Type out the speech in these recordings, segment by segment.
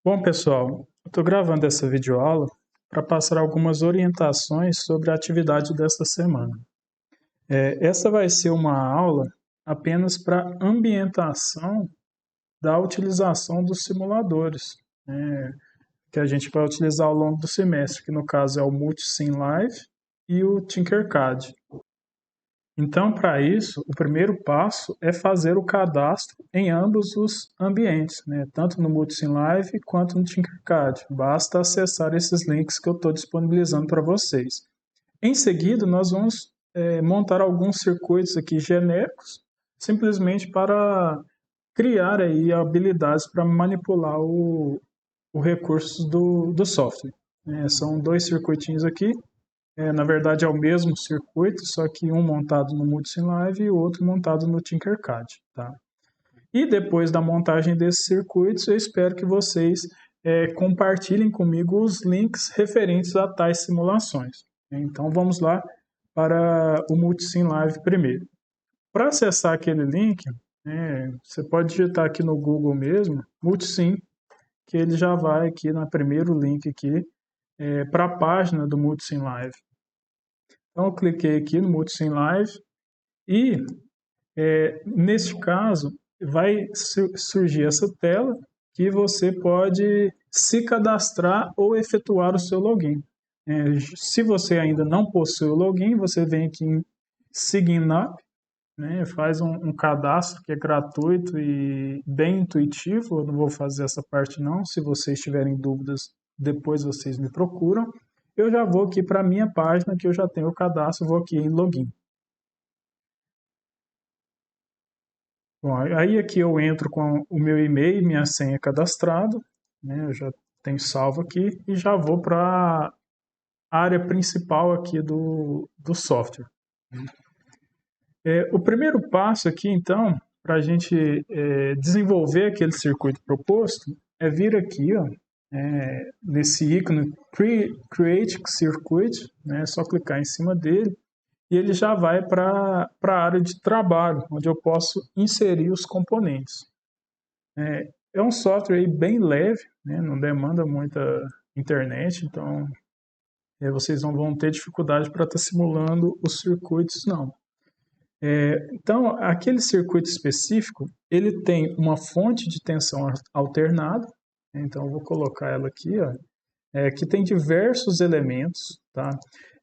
Bom, pessoal, eu estou gravando essa videoaula para passar algumas orientações sobre a atividade desta semana. Essa vai ser uma aula apenas para ambientação da utilização dos simuladores, que a gente vai utilizar ao longo do semestre, que no caso é o Multisim Live e o Tinkercad. Então, para isso, o primeiro passo é fazer o cadastro em ambos os ambientes, tanto no Multisim Live quanto no Tinkercad. Basta acessar esses links que eu estou disponibilizando para vocês. Em seguida, nós vamos montar alguns circuitos aqui genéricos, simplesmente para criar aí habilidades para manipular o recurso do software. São dois circuitinhos aqui. Na verdade é o mesmo circuito, só que um montado no Multisim Live e o outro montado no Tinkercad. Tá? E depois da montagem desses circuitos, eu espero que vocês compartilhem comigo os links referentes a tais simulações. Então vamos lá para o Multisim Live primeiro. Para acessar aquele link, você pode digitar aqui no Google mesmo, Multisim, que ele já vai aqui no primeiro link aqui, para a página do Multisim Live. Então, eu cliquei aqui no Multisim Live e, neste caso, vai surgir essa tela que você pode se cadastrar ou efetuar o seu login. Se você ainda não possui o login, você vem aqui em Sign Up, faz um cadastro que é gratuito e bem intuitivo. Eu não vou fazer essa parte não. Se vocês tiverem dúvidas, depois vocês me procuram. Eu já vou aqui para a minha página, que eu já tenho o cadastro, vou aqui em Login. Bom, aí aqui eu entro com o meu e-mail e minha senha cadastrado, eu já tenho salvo aqui, e já vou para a área principal aqui do software. O primeiro passo aqui, então, para a gente desenvolver aquele circuito proposto, é vir aqui, ó, nesse ícone Create Circuit, é só clicar em cima dele, e ele já vai para a área de trabalho, onde eu posso inserir os componentes. É um software aí bem leve, não demanda muita internet, então vocês não vão ter dificuldade para estar simulando os circuitos, não. Então, aquele circuito específico, ele tem uma fonte de tensão alternada, então eu vou colocar ela aqui, ó, que tem diversos elementos, tá?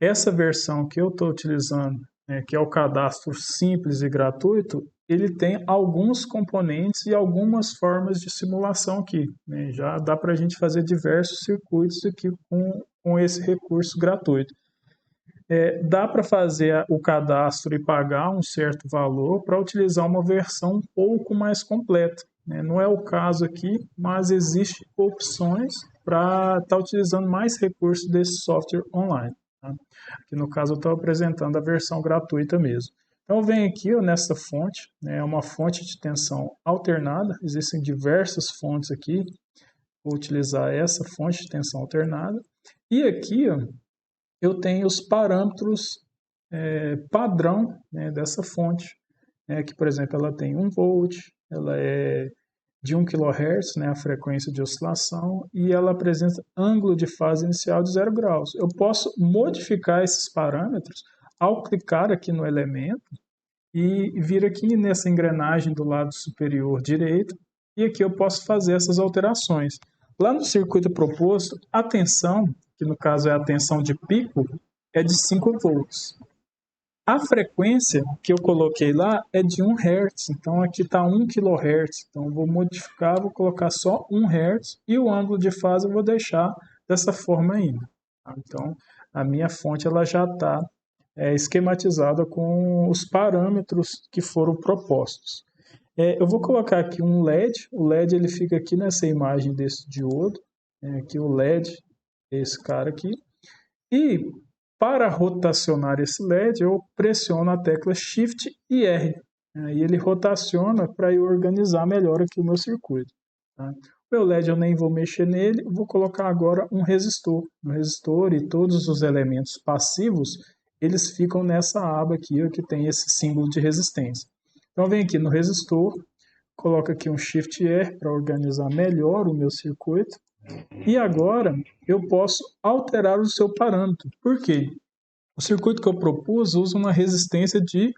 Essa versão que eu estou utilizando, que é o cadastro simples e gratuito, ele tem alguns componentes e algumas formas de simulação aqui. Já dá para a gente fazer diversos circuitos aqui com esse recurso gratuito. Dá para fazer o cadastro e pagar um certo valor para utilizar uma versão um pouco mais completa. Não é o caso aqui, mas existem opções para estar utilizando mais recursos desse software online. Tá? Aqui no caso eu estou apresentando a versão gratuita mesmo. Então vem aqui nessa fonte, é uma fonte de tensão alternada, existem diversas fontes aqui, vou utilizar essa fonte de tensão alternada. E aqui eu tenho os parâmetros padrão dessa fonte, que por exemplo ela tem 1 volt, ela é de 1 kHz, a frequência de oscilação, e ela apresenta ângulo de fase inicial de 0 graus. Eu posso modificar esses parâmetros ao clicar aqui no elemento e vir aqui nessa engrenagem do lado superior direito, e aqui eu posso fazer essas alterações. Lá no circuito proposto, a tensão, que no caso é a tensão de pico, é de 5 volts. A frequência que eu coloquei lá é de 1 Hz, então aqui está 1 kHz. Então eu vou modificar, vou colocar só 1 Hz e o ângulo de fase eu vou deixar dessa forma ainda. Então a minha fonte ela já está esquematizada com os parâmetros que foram propostos. Eu vou colocar aqui um LED, o LED ele fica aqui nessa imagem desse diodo, aqui o LED, esse cara aqui, e para rotacionar esse LED, eu pressiono a tecla Shift e R. Aí ele rotaciona para eu organizar melhor aqui o meu circuito. Tá? O meu LED eu nem vou mexer nele, vou colocar agora um resistor. Um resistor e todos os elementos passivos, eles ficam nessa aba aqui, ó, que tem esse símbolo de resistência. Então vem aqui no resistor, coloco aqui um Shift R para organizar melhor o meu circuito. E agora eu posso alterar o seu parâmetro. Por quê? O circuito que eu propus usa uma resistência de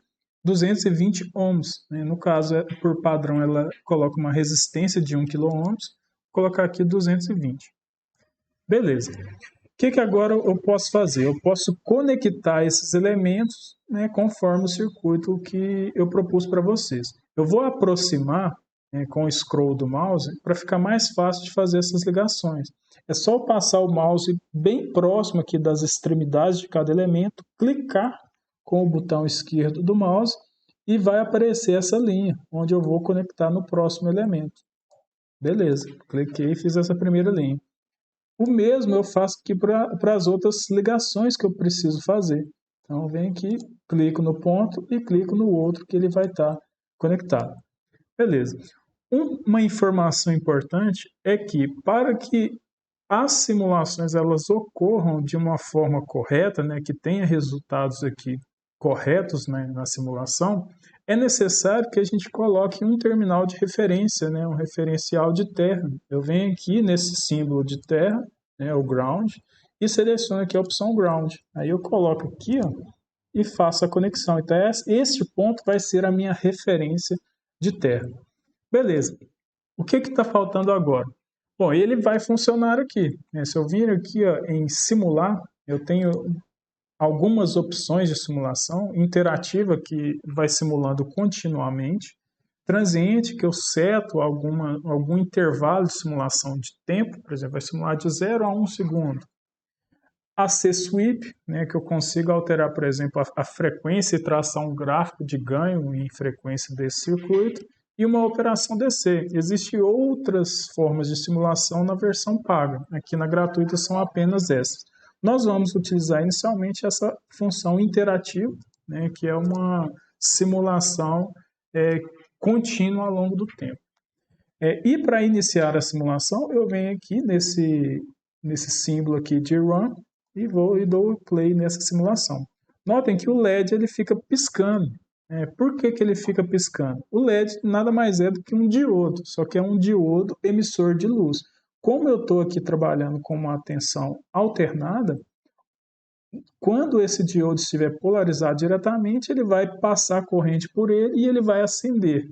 220 ohms. Né? No caso, por padrão, ela coloca uma resistência de 1 kΩ. Vou colocar aqui 220. Beleza. O que agora eu posso fazer? Eu posso conectar esses elementos, né, conforme o circuito que eu propus para vocês. Eu vou aproximar, né, com o scroll do mouse para ficar mais fácil de fazer essas ligações. É só eu passar o mouse bem próximo aqui das extremidades de cada elemento, clicar com o botão esquerdo do mouse e vai aparecer essa linha, onde eu vou conectar no próximo elemento. Beleza, cliquei e fiz essa primeira linha. O mesmo eu faço aqui para as outras ligações que eu preciso fazer. Então, eu venho aqui, clico no ponto e clico no outro que ele vai estar conectado. Beleza. Uma informação importante é que para que as simulações elas ocorram de uma forma correta, né, que tenha resultados aqui corretos, né, na simulação, é necessário que a gente coloque um terminal de referência, né, um referencial de terra. Eu venho aqui nesse símbolo de terra, né, o ground, e seleciono aqui a opção ground. Aí eu coloco aqui, ó, e faço a conexão. Então esse ponto vai ser a minha referência de terra. Beleza. O que está faltando agora? Bom, ele vai funcionar aqui. Né? Se eu vir aqui, ó, em simular, eu tenho algumas opções de simulação, interativa, que vai simulando continuamente, transiente, que eu seto algum intervalo de simulação de tempo, por exemplo, vai simular de 0 a 1 segundo. AC Sweep, né, que eu consigo alterar, por exemplo, a frequência e traçar um gráfico de ganho em frequência desse circuito, e uma operação DC. Existem outras formas de simulação na versão paga. Aqui na gratuita são apenas essas. Nós vamos utilizar inicialmente essa função interativa, né, que é uma simulação contínua ao longo do tempo. E para iniciar a simulação, eu venho aqui nesse símbolo aqui de Run e dou play nessa simulação. Notem que o LED ele fica piscando. Por que ele fica piscando? O LED nada mais é do que um diodo, só que é um diodo emissor de luz. Como eu estou aqui trabalhando com uma tensão alternada, quando esse diodo estiver polarizado diretamente, ele vai passar corrente por ele e ele vai acender.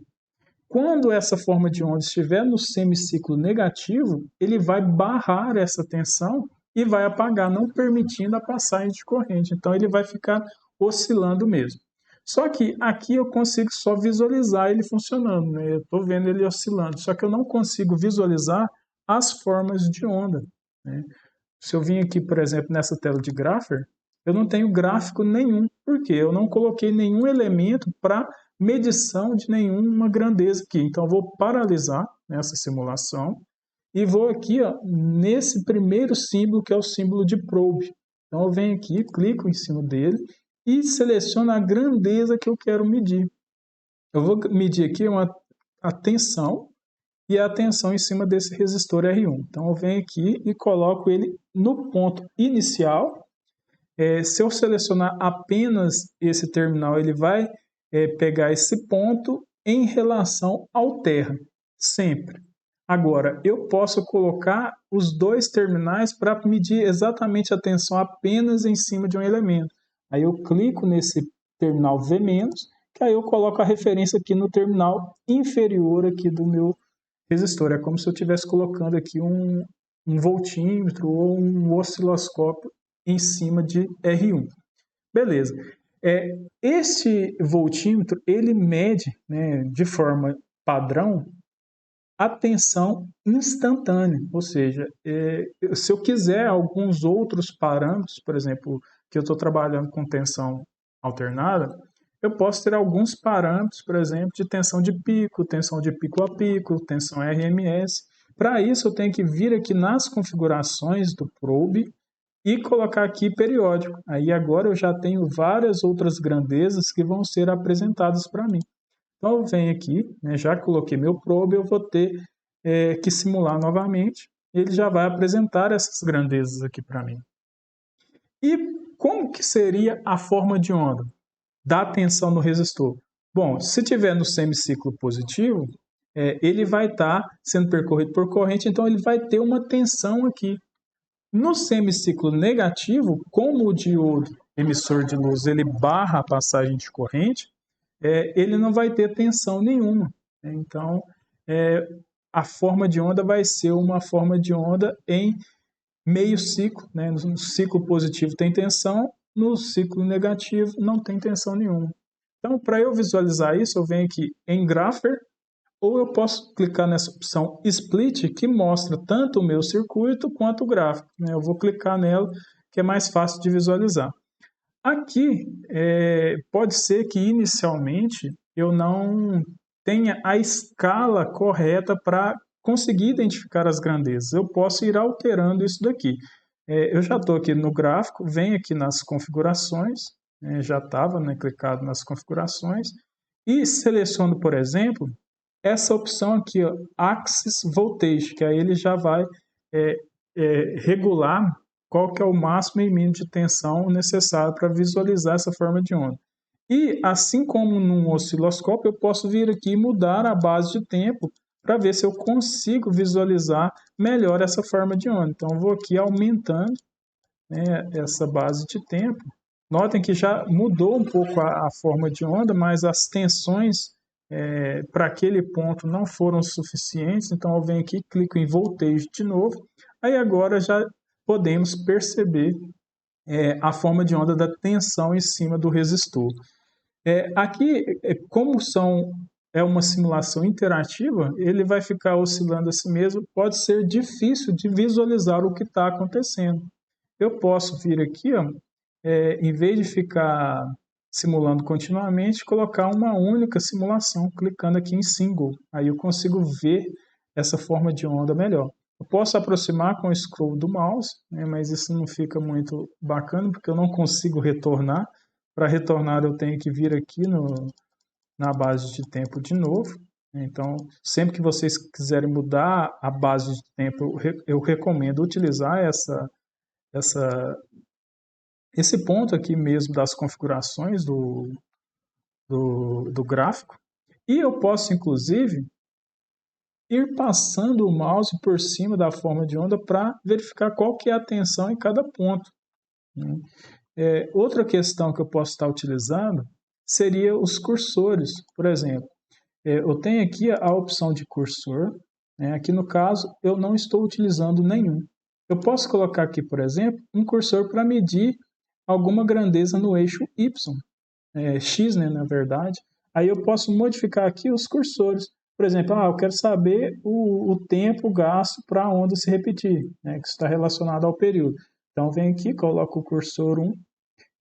Quando essa forma de onda estiver no semiciclo negativo, ele vai barrar essa tensão e vai apagar, não permitindo a passagem de corrente. Então ele vai ficar oscilando mesmo. Só que aqui eu consigo só visualizar ele funcionando, né? Eu estou vendo ele oscilando, só que eu não consigo visualizar as formas de onda, né? Se eu vim aqui, por exemplo, nessa tela de Grapher, eu não tenho gráfico nenhum, porque eu não coloquei nenhum elemento para medição de nenhuma grandeza aqui. Então, eu vou paralisar nessa simulação e vou aqui, ó, nesse primeiro símbolo, que é o símbolo de probe. Então, eu venho aqui, clico em cima dele e seleciono a grandeza que eu quero medir. Eu vou medir aqui a tensão e a tensão em cima desse resistor R1. Então, eu venho aqui e coloco ele no ponto inicial. Se eu selecionar apenas esse terminal, ele vai pegar esse ponto em relação ao terra, sempre. Agora, eu posso colocar os dois terminais para medir exatamente a tensão apenas em cima de um elemento. Aí eu clico nesse terminal V-, que aí eu coloco a referência aqui no terminal inferior aqui do meu resistor. É como se eu estivesse colocando aqui um voltímetro ou um osciloscópio em cima de R1. Beleza. Este voltímetro, ele mede, né, de forma padrão a tensão instantânea, ou seja, se eu quiser alguns outros parâmetros, por exemplo, que eu estou trabalhando com tensão alternada, eu posso ter alguns parâmetros, por exemplo, de tensão de pico a pico, tensão RMS. Para isso, eu tenho que vir aqui nas configurações do probe e colocar aqui periódico. Aí agora eu já tenho várias outras grandezas que vão ser apresentadas para mim. Então eu venho aqui, né, já coloquei meu probe, eu vou ter que simular novamente. Ele já vai apresentar essas grandezas aqui para mim. E como que seria a forma de onda da tensão no resistor? Bom, se tiver no semiciclo positivo, ele vai estar sendo percorrido por corrente, então ele vai ter uma tensão aqui. No semiciclo negativo, como o diodo emissor de luz ele barra a passagem de corrente, ele não vai ter tensão nenhuma. Então, a forma de onda vai ser uma forma de onda em meio ciclo. Né? No ciclo positivo tem tensão, no ciclo negativo não tem tensão nenhuma. Então, para eu visualizar isso, eu venho aqui em Grapher, ou eu posso clicar nessa opção Split, que mostra tanto o meu circuito quanto o gráfico. Né? Eu vou clicar nela, que é mais fácil de visualizar. Aqui, pode ser que inicialmente eu não tenha a escala correta para conseguir identificar as grandezas. Eu posso ir alterando isso daqui. Eu já estou aqui no gráfico, venho aqui nas configurações, já estava clicado nas configurações, e seleciono, por exemplo, essa opção aqui, ó, Axis Voltage, que aí ele já vai regular qual que é o máximo e mínimo de tensão necessário para visualizar essa forma de onda. E assim como num osciloscópio, eu posso vir aqui e mudar a base de tempo para ver se eu consigo visualizar melhor essa forma de onda. Então, eu vou aqui aumentando, né, essa base de tempo. Notem que já mudou um pouco a forma de onda, mas as tensões para aquele ponto não foram suficientes, então eu venho aqui, clico em voltage de novo, aí agora já podemos perceber a forma de onda da tensão em cima do resistor. Aqui, como é uma simulação interativa, ele vai ficar oscilando assim mesmo, pode ser difícil de visualizar o que está acontecendo. Eu posso vir aqui, ó, em vez de ficar simulando continuamente, colocar uma única simulação, clicando aqui em Single. Aí eu consigo ver essa forma de onda melhor. Eu posso aproximar com o scroll do mouse, né, mas isso não fica muito bacana, porque eu não consigo retornar. Para retornar, eu tenho que vir aqui na base de tempo de novo. Então, sempre que vocês quiserem mudar a base de tempo, eu recomendo utilizar esse ponto aqui mesmo das configurações do gráfico. E eu posso, inclusive, ir passando o mouse por cima da forma de onda para verificar qual que é a tensão em cada ponto. Outra questão que eu posso estar utilizando seria os cursores. Por exemplo, eu tenho aqui a opção de cursor. Aqui no caso, eu não estou utilizando nenhum. Eu posso colocar aqui, por exemplo, um cursor para medir alguma grandeza no eixo Y, X, né, na verdade. Aí eu posso modificar aqui os cursores. Por exemplo, eu quero saber o tempo gasto para a onda se repetir, né, que está relacionado ao período. Então, vem aqui, coloco o cursor 1,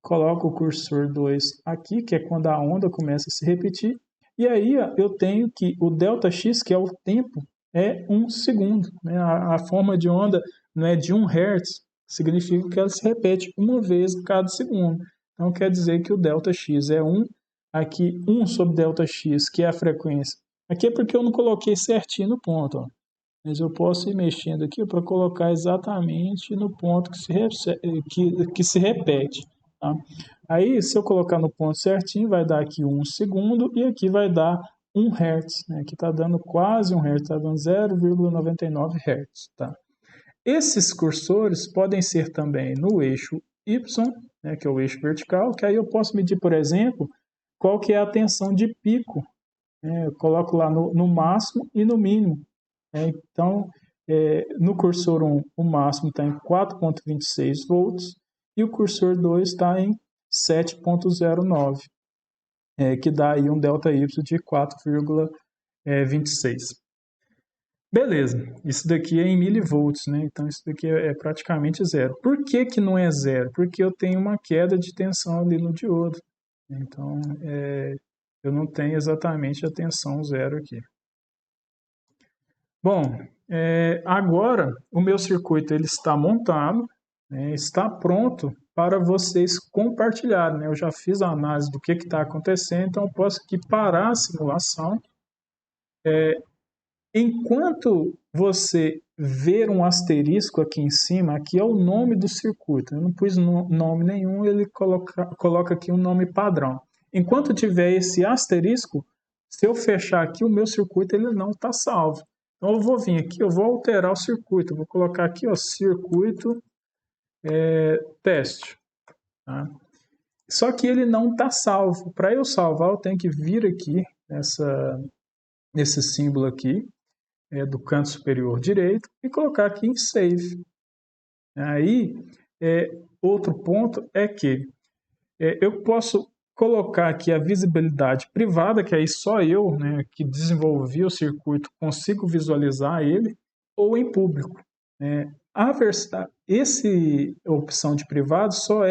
coloco o cursor 2 aqui, que é quando a onda começa a se repetir. E aí eu tenho que o ΔX, que é o tempo, é 1 segundo. Né? A forma de onda não é de 1 Hz, significa que ela se repete uma vez a cada segundo. Então quer dizer que o ΔX é 1, aqui 1 sobre ΔX, que é a frequência. Aqui é porque eu não coloquei certinho no ponto, ó. Mas eu posso ir mexendo aqui para colocar exatamente no ponto que se repete. Tá? Aí, se eu colocar no ponto certinho, vai dar aqui 1 segundo e aqui vai dar 1 Hz. Né? Aqui está dando quase 1 Hz, está dando 0,99 Hz. Tá? Esses cursores podem ser também no eixo Y, né, que é o eixo vertical, que aí eu posso medir, por exemplo, qual que é a tensão de pico. Eu coloco lá no máximo e no mínimo. Então, no cursor 1, o máximo está em 4,26 volts e o cursor 2 está em 7,09, que dá aí um ΔY de 4,26. Beleza, isso daqui é em milivolts, né? Então isso daqui é praticamente zero. Por que que não é zero? Porque eu tenho uma queda de tensão ali no diodo. Então, eu não tenho exatamente a tensão zero aqui. Bom, agora o meu circuito ele está montado, né, está pronto para vocês compartilharem. Né? Eu já fiz a análise do que está acontecendo, então eu posso aqui parar a simulação. Enquanto você ver um asterisco aqui em cima, aqui é o nome do circuito. Eu não pus nome nenhum, ele coloca aqui um nome padrão. Enquanto tiver esse asterisco, Se eu fechar aqui, o meu circuito ele não está salvo. Então eu vou vir aqui, eu vou alterar o circuito. Eu vou colocar aqui, ó, circuito teste. Tá? Só que ele não está salvo. Para eu salvar, eu tenho que vir aqui nesse símbolo aqui do canto superior direito e colocar aqui em Save. Aí, outro ponto é que eu posso colocar aqui a visibilidade privada, que aí só eu, né, que desenvolvi o circuito, consigo visualizar ele, ou em público. Essa opção de privado só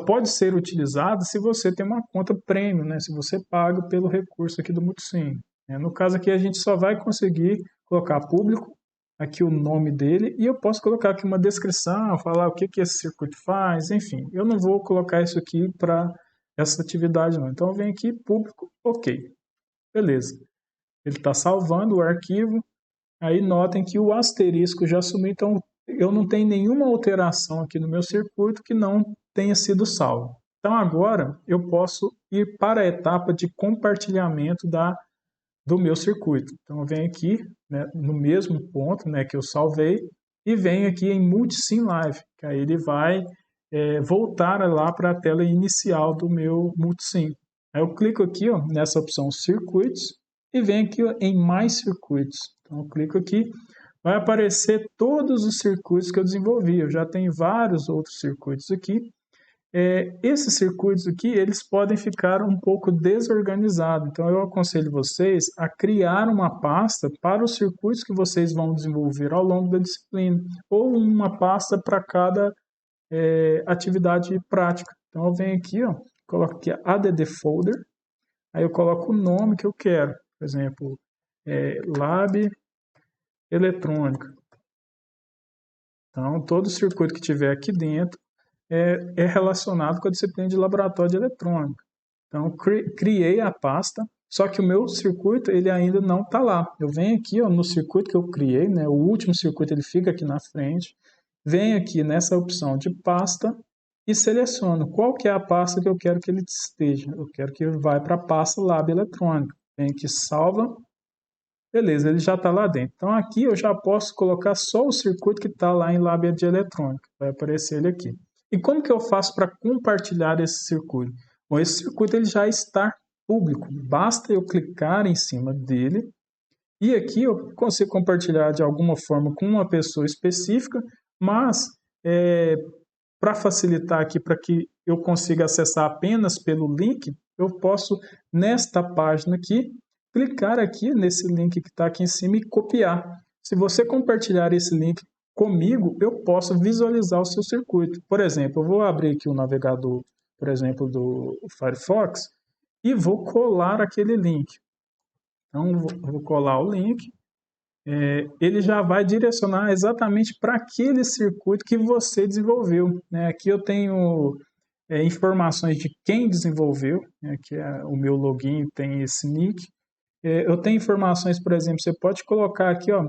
pode ser utilizada se você tem uma conta premium, né, se você paga pelo recurso aqui do Multisim. No caso aqui, a gente só vai conseguir colocar público, aqui o nome dele, e eu posso colocar aqui uma descrição, falar o que esse circuito faz, enfim. Eu não vou colocar isso aqui para essa atividade não. Então eu venho aqui, público, ok. Beleza. Ele está salvando o arquivo, aí notem que o asterisco já sumiu, então eu não tenho nenhuma alteração aqui no meu circuito que não tenha sido salvo. Então agora eu posso ir para a etapa de compartilhamento do meu circuito. Então eu venho aqui, né, no mesmo ponto, né, que eu salvei e venho aqui em Multisim Live, que aí ele vai voltar lá para a tela inicial do meu Multisim. Aí eu clico aqui, ó, nessa opção Circuitos e venho aqui, ó, em Mais Circuitos. Então eu clico aqui, vai aparecer todos os circuitos que eu desenvolvi. Eu já tenho vários outros circuitos aqui. Esses circuitos aqui, eles podem ficar um pouco desorganizados. Então, eu aconselho vocês a criar uma pasta para os circuitos que vocês vão desenvolver ao longo da disciplina, ou uma pasta para cada atividade prática. Então, eu venho aqui, ó, coloco aqui add folder, aí eu coloco o nome que eu quero. Por exemplo, Lab Eletrônica. Então, todo circuito que tiver aqui dentro é relacionado com a disciplina de laboratório de eletrônica. Então, criei a pasta, só que o meu circuito ele ainda não está lá. Eu venho aqui, ó, no circuito que eu criei, né, o último circuito ele fica aqui na frente, venho aqui nessa opção de pasta e seleciono qual que é a pasta que eu quero que ele esteja. Eu quero que ele vá para a pasta Lab Eletrônica. Venho aqui, salva. Beleza, ele já está lá dentro. Então aqui eu já posso colocar só o circuito que está lá em Lab de Eletrônica. Vai aparecer ele aqui. E como que eu faço para compartilhar esse circuito? Bom, esse circuito ele já está público. Basta eu clicar em cima dele e aqui eu consigo compartilhar de alguma forma com uma pessoa específica, mas para facilitar aqui, para que eu consiga acessar apenas pelo link, eu posso, nesta página aqui, clicar aqui nesse link que está aqui em cima e copiar. Se você compartilhar esse link comigo, eu posso visualizar o seu circuito. Por exemplo, eu vou abrir aqui o navegador, por exemplo, do Firefox e vou colar aquele link. Então, eu vou colar o link. Ele já vai direcionar exatamente para aquele circuito que você desenvolveu. Aqui eu tenho informações de quem desenvolveu, que é o meu login, tem esse nick. Eu tenho informações, por exemplo, você pode colocar aqui, ó,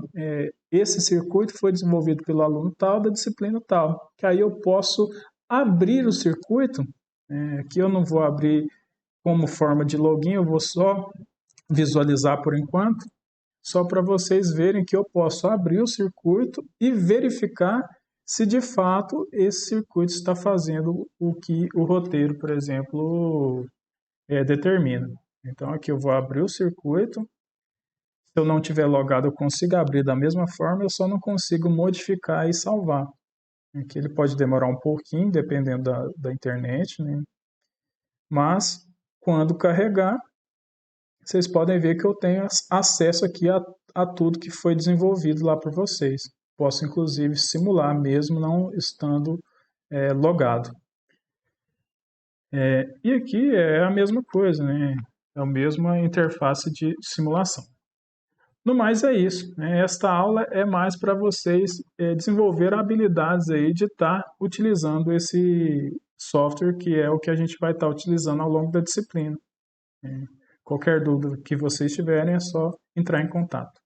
esse circuito foi desenvolvido pelo aluno tal, da disciplina tal, que aí eu posso abrir o circuito, aqui eu não vou abrir como forma de login, eu vou só visualizar por enquanto, só para vocês verem que eu posso abrir o circuito e verificar se de fato esse circuito está fazendo o que o roteiro, por exemplo, determina. Então aqui eu vou abrir o circuito. Se eu não tiver logado, eu consigo abrir da mesma forma, eu só não consigo modificar e salvar. Aqui ele pode demorar um pouquinho, dependendo da internet, né? Mas quando carregar, vocês podem ver que eu tenho acesso aqui a tudo que foi desenvolvido lá por vocês. Posso inclusive simular mesmo não estando logado. E aqui é a mesma coisa, né? É a mesma interface de simulação. No mais é isso. Esta aula é mais para vocês desenvolver habilidades aí de estar utilizando esse software que é o que a gente vai estar utilizando ao longo da disciplina. Qualquer dúvida que vocês tiverem é só entrar em contato.